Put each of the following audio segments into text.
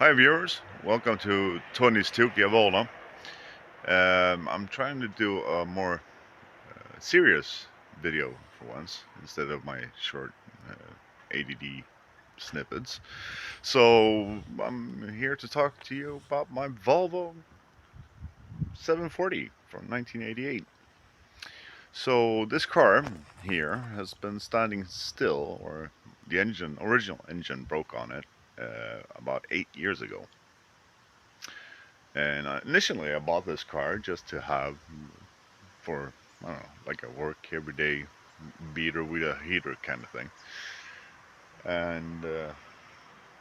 Hi viewers, welcome to Tony's Volvo. I'm trying to do a more serious video for once instead of my short ADD snippets. So I'm here to talk to you about my Volvo 740 from 1988. So this car here has been standing still, or the original engine broke on it about 8 years ago. And initially, I bought this car just to have for, I don't know, like a work everyday beater with a heater kind of thing. And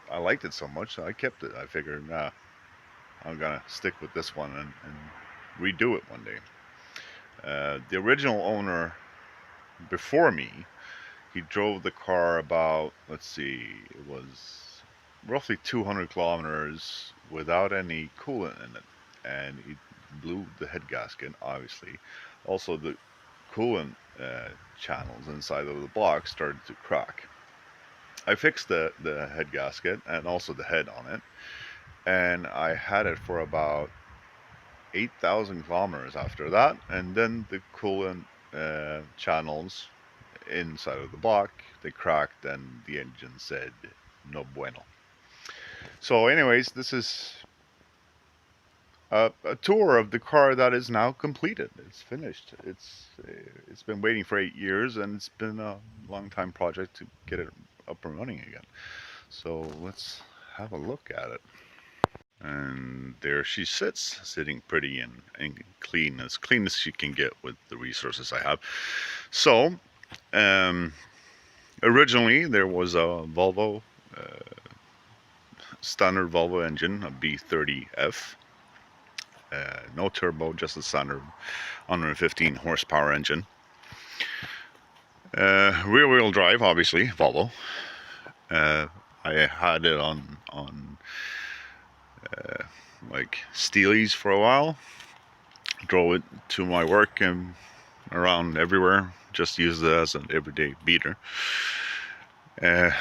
I liked it so much, so I kept it. I figured, I'm gonna stick with this one and redo it one day. The original owner before me, he drove the car about, let's see, it was roughly 200 kilometers without any coolant in it, and he blew the head gasket, obviously. Also, the coolant channels inside of the block started to crack. I fixed the head gasket and also the head on it, and I had it for about 8,000 kilometers after that, and then the coolant channels inside of the block, they cracked, and the engine said no bueno. So anyways, this is a tour of the car that is now completed. It's finished. It's been waiting for 8 years, and it's been a long time project to get it up and running again. So let's have a look at it. And there she sits, sitting pretty and clean as she can get with the resources I have. So um, originally there was a Volvo, standard Volvo engine, a B30F. No turbo, just a standard 115 horsepower engine. Rear wheel drive, obviously, Volvo. I had it on like Steelies for a while. Drove it to my work and around everywhere. Just used it as an everyday beater. Uh,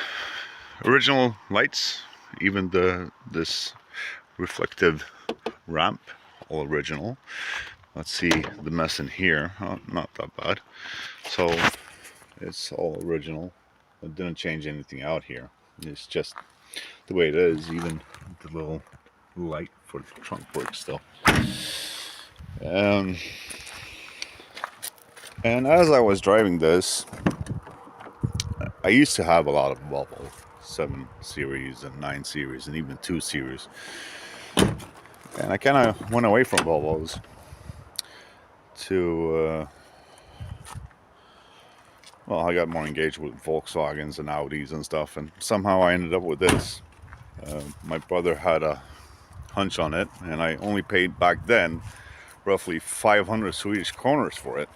Original lights, even this reflective ramp, all original. Let's see the mess in here. Oh, not that bad. So it's all original. I didn't change anything out here. It's just the way it is. Even the little light for the trunk works still. Um, and as I was driving this, I used to have a lot of Volvo 7 series and 9 series and even 2 series. And I kind of went away from Volvos to, well, I got more engaged with Volkswagens and Audis and stuff, and somehow I ended up with this. My brother had a hunch on it, and I only paid back then roughly 500 Swedish kroners for it.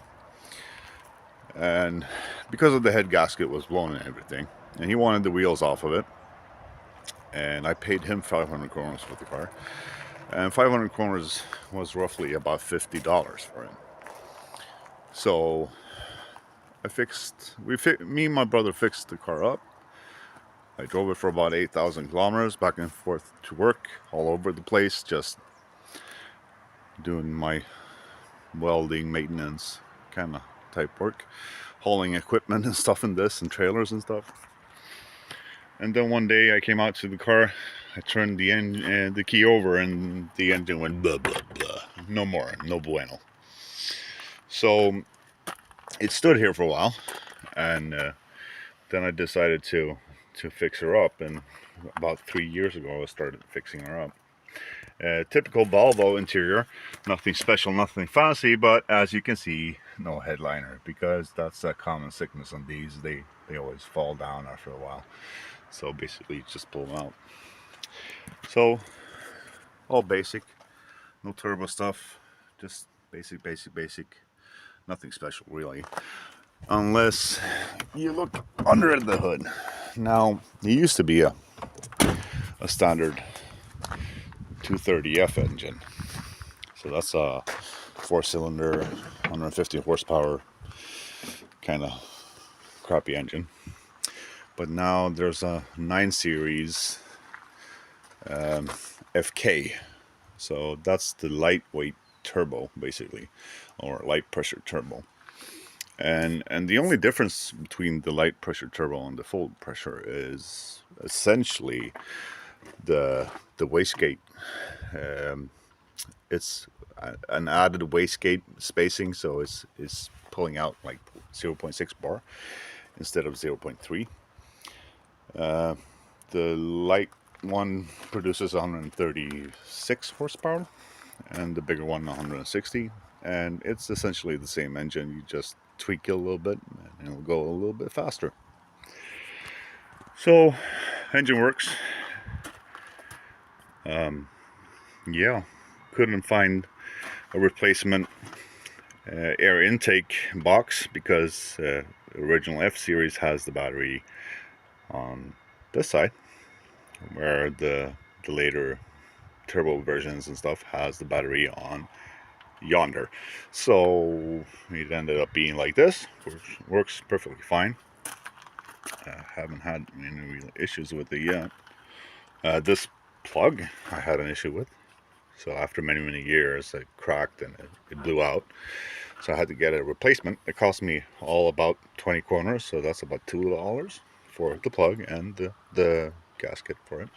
And because of the head gasket was blown and everything, and he wanted the wheels off of it, and I paid him 500 kroners for the car, and 500 kroners was roughly about $50 for it. So me and my brother fixed the car up. I drove it for about 8,000 kilometers back and forth to work all over the place, just doing my welding, maintenance kind of type work, hauling equipment and stuff in this and trailers and stuff. And then one day I came out to the car, I turned the key over, and the engine went blah blah blah. No more, no bueno. So it stood here for a while, and then I decided to fix her up, and about 3 years ago I started fixing her up. Typical Volvo interior, nothing special, nothing fancy, but as you can see, no headliner, because that's a common sickness on these. They always fall down after a while, so basically you just pull them out. So all basic, no turbo stuff, just basic, nothing special really, unless you look under the hood. Now, it used to be a standard 230F engine. So that's a 4-cylinder, 150 horsepower kind of crappy engine. But now there's a 9 series FK. So that's the lightweight turbo, basically, or light pressure turbo. And the only difference between the light pressure turbo and the full pressure is essentially the wastegate. It's an added wastegate spacing, so it's pulling out like 0.6 bar instead of 0.3. The light one produces 136 horsepower, and the bigger one 160. And it's essentially the same engine. You just tweak it a little bit, and it'll go a little bit faster. So, engine works. Yeah, couldn't find a replacement air intake box because original F series has the battery on this side, where the later turbo versions and stuff has the battery on yonder. So it ended up being like this, which works perfectly fine. Haven't had any real issues with it yet. This plug I had an issue with. So after many years, it cracked and it blew out. So I had to get a replacement. It cost me all about 20 kronor, so that's about $2 for the plug and the gasket for it.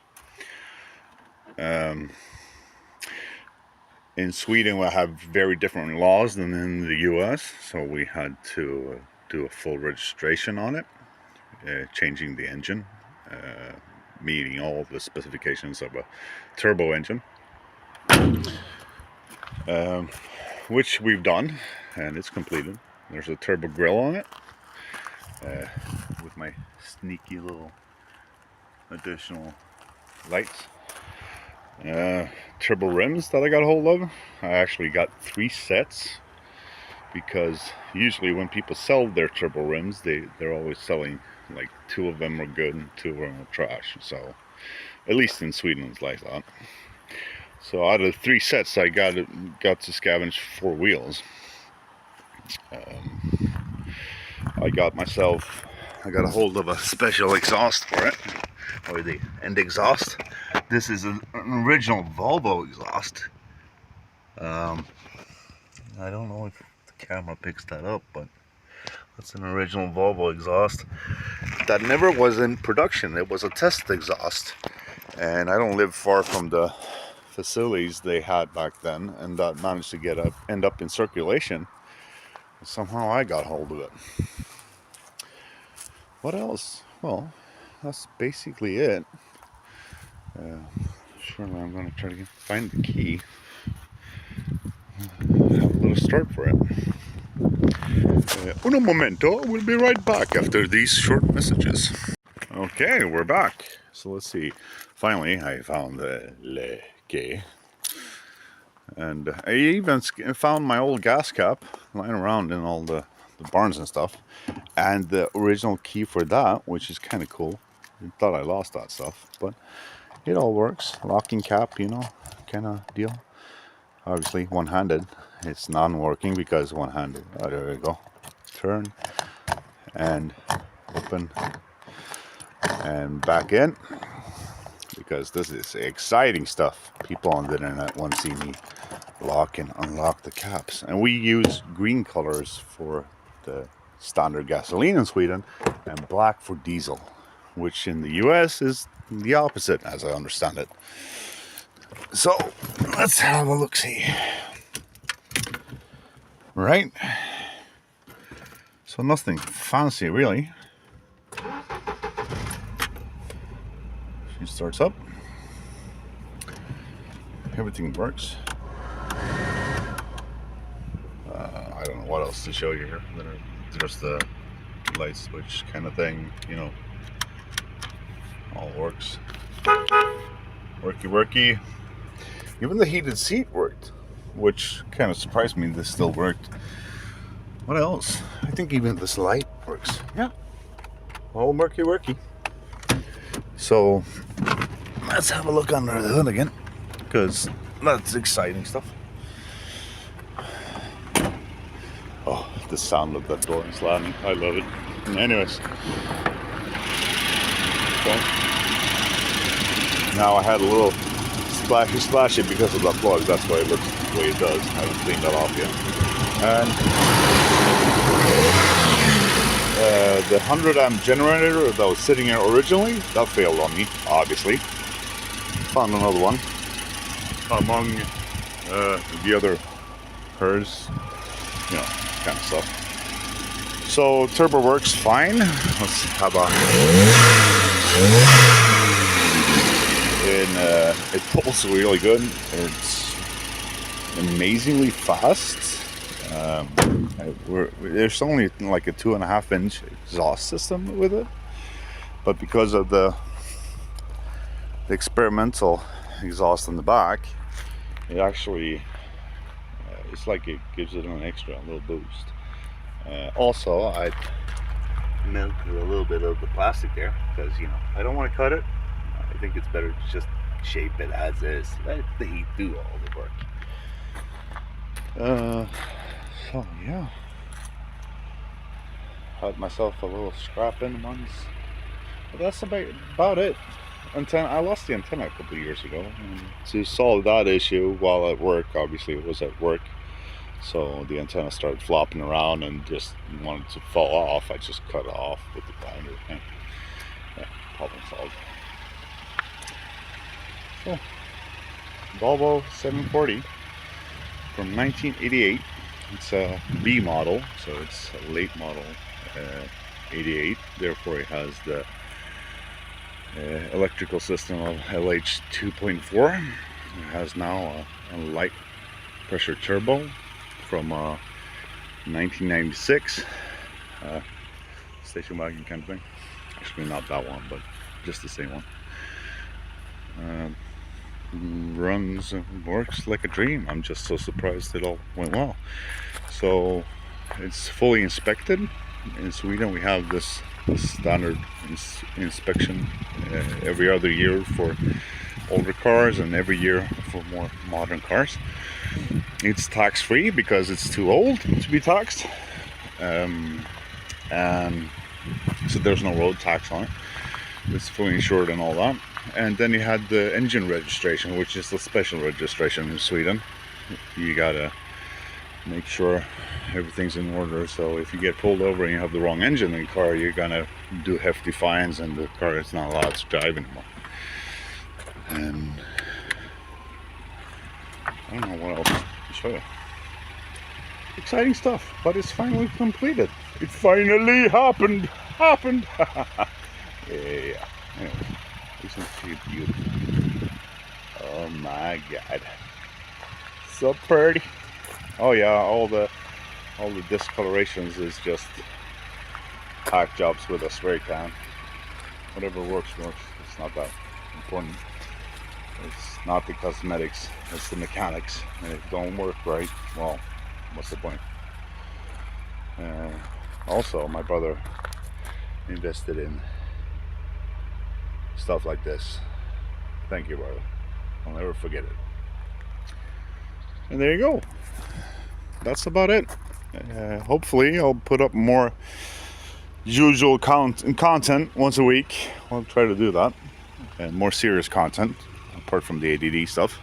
In Sweden, we have very different laws than in the US, so we had to do a full registration on it, changing the engine, meeting all the specifications of a turbo engine. Which we've done, and it's completed. There's a turbo grill on it, with my sneaky little additional lights. Turbo rims that I got a hold of. I actually got 3 sets, because usually when people sell their turbo rims, they're always selling like 2 of them are good and 2 of them are trash. So at least in Sweden it's like that. So out of 3 sets, I got to scavenge 4 wheels. I got a hold of a special exhaust for it, or the end exhaust. This is an original Volvo exhaust. I don't know if the camera picks that up, but that's an original Volvo exhaust that never was in production. It was a test exhaust, and I don't live far from the facilities they had back then, and that managed to end up in circulation. Somehow I got hold of it. What else? Well, that's basically it. Surely I'm going to try to find the key. Have a little start for it. Un momento, we'll be right back after these short messages. Okay, we're back. So let's see. Finally, I found the key. And I even found my old gas cap lying around in all the barns and stuff. And the original key for that, which is kind of cool. I thought I lost that stuff, but it all works. Locking cap, you know, kind of deal. Obviously, one-handed. It's non-working because one-handed. Oh, there we go. Turn and open and back in. Because this is exciting stuff. People on the internet want to see me lock and unlock the caps. And we use green colors for the standard gasoline in Sweden and black for diesel, which in the US is the opposite, as I understand it. So let's have a look-see. Right? So nothing fancy really. She starts up. Everything works. I don't know what else to show you here. There's the light switch kind of thing, you know. All works. Worky. Even the heated seat worked, which kind of surprised me this still worked. What else? I think even this light works. Yeah. All worky. So let's have a look under the hood again, because that's exciting stuff. Oh, the sound of that door slamming. I love it. Anyways. So, Now I had a little splashy because of the plug. That's why it looks the way it does. I haven't cleaned that off yet. And the 100 amp generator that was sitting here originally, that failed on me, obviously. Found another one among the other herds, you know, kind of stuff. So turbo works fine. Let's have a it pulls really good. It's amazingly fast. There's only like a 2.5 inch exhaust system with it, but because of the experimental exhaust in the back, it actually it's like it gives it an extra little boost. Also, I melted a little bit of the plastic there because, you know, I don't want to cut it. I think it's better to just shape it as is. Let the heat do all the work. So yeah, had myself a little scrap in once, but that's about it. Antenna, I lost the antenna a couple of years ago, and to solve that issue while at work, obviously it was at work, so the antenna started flopping around and just wanted to fall off. I just cut it off with the grinder, and yeah, problem solved. So Volvo 740 from 1988. It's a B model, so it's a late model 88. Therefore, it has the electrical system of LH 2.4. It has now a light pressure turbo from 1996 station wagon kind of thing. Actually, not that one, but just the same one. Runs and works like a dream. I'm just so surprised it all went well. So it's fully inspected. In Sweden we have this standard inspection every other year for older cars and every year for more modern cars. It's tax free because it's too old to be taxed, and so there's no road tax on it. It's fully insured and all that. And then you had the engine registration, which is the special registration in Sweden. You gotta make sure everything's in order, so if you get pulled over and you have the wrong engine in the car, you're gonna do hefty fines and the car is not allowed to drive anymore. And I don't know what else to show you. Exciting stuff, but it's finally completed. It finally happened. Yeah. Anyways, isn't she beautiful? Oh my god, so pretty. Oh yeah, all the discolorations is just pack jobs with a spray can. Whatever works. It's not that important. It's not the cosmetics, it's the mechanics. And if it don't work right, well, what's the point? Also, my brother invested in stuff like this. Thank you, brother. I'll never forget it. And there you go. That's about it. Hopefully I'll put up more usual content once a week. I'll try to do that, and more serious content apart from the ADD stuff,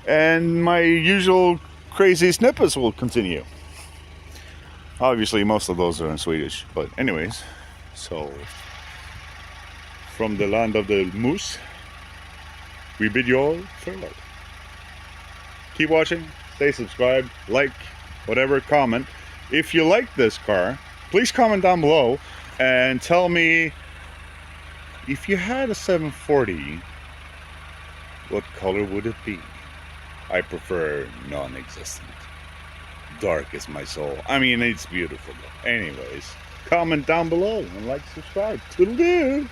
and my usual crazy snippets will continue. Obviously most of those are in Swedish, but anyways, so from the land of the moose, we bid you all farewell. Keep watching, stay subscribed, like, whatever, comment. If you like this car, please comment down below and tell me, if you had a 740, what color would it be? I prefer non-existent. Dark is my soul. I mean, it's beautiful. Anyways, comment down below and like, subscribe. Toodle-doo!